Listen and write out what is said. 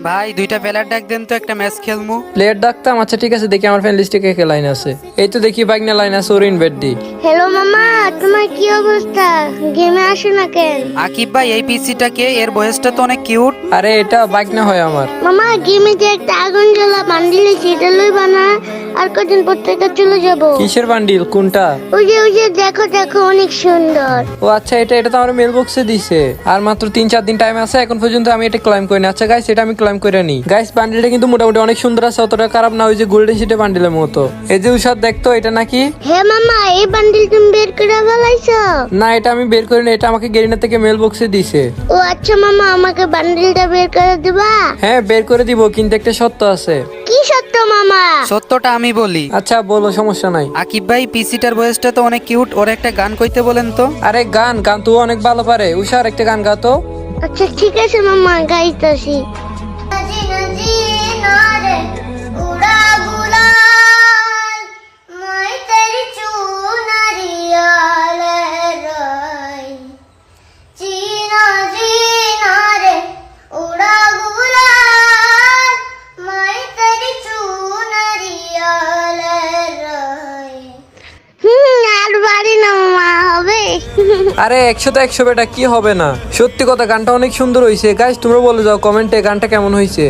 ভাই দুইটা প্লেয়ার ডাক দেন তো, একটা ম্যাচ খেলমু। প্লেয়ার ডাকতাম? আচ্ছা ঠিক আছে, দেখি আমার ফ্রেন্ড লিস্টে কে কে লাইন আছে। এই তো দেখি বাইক না লাইন আছে, ওর ইনভাইট দি। হ্যালো মামা, তোমার কি অবস্থা? গেমে আসো না কেন? আকিব ভাই এই পিসিটা কে? এর বয়সটা তো অনেক কিউট। আরে এটা বাইক না হয় আমার। মামা গেমে যে একটা আগুন জ্বালা বান্ডিল সেটা লইবা না? আর কদিন পর থেকে চলে যাব। কিসের বান্ডিল? কোনটা? ওই যে দেখো দেখো, অনেক সুন্দর। ও আচ্ছা, এটা তো আমার মেল বক্সে দিছে। আর মাত্র 3-4 দিন টাইম আছে, এখন পর্যন্ত আমি এটা ক্লাইম করিনি। আচ্ছা গাইস, এটা আমি ক্লাইম করে নি। গাইস বান্ডিলটা কিন্তু মোটামুটি অনেক সুন্দর আছে, অতটা খারাপ না। ওই যে গোল্ডেন সিটি বান্ডিলের মতো। এই যে উষাদ দেখতো, এটা নাকি? হে মামা, এই বান্ডিল তুমি বের করে ফেলাইছো? না, এটা আমি বের করিনি, এটা আমাকে গেরিনা থেকে মেল বক্সে দিছে। ও আচ্ছা মামা, আমাকে বান্ডিলটা বের করে দিবা? হ্যাঁ বের করে দিব, কিন্তু একটা সত্য আছে। কি সত্য মামা? সত্যটা আমি বলি। আচ্ছা বলো, সমস্যা নাই। আকিব ভাই পিসিটার বয়সটা তো অনেক কিউট, ওর একটা গান কইতে বলেন তো। আরে গান গান তো অনেক ভালো পারে। উষার একটা গান গাতো। আচ্ছা ঠিক আছে মামা, গাইতাছি। আর বাড়ি না মামা, হবে? আরে 100 100 বেটা, কি হবে না? সত্যি কথা, গানটা অনেক সুন্দর হয়েছে। গাইস তোমরা বলে যাও কমেন্টে গানটা কেমন হয়েছে।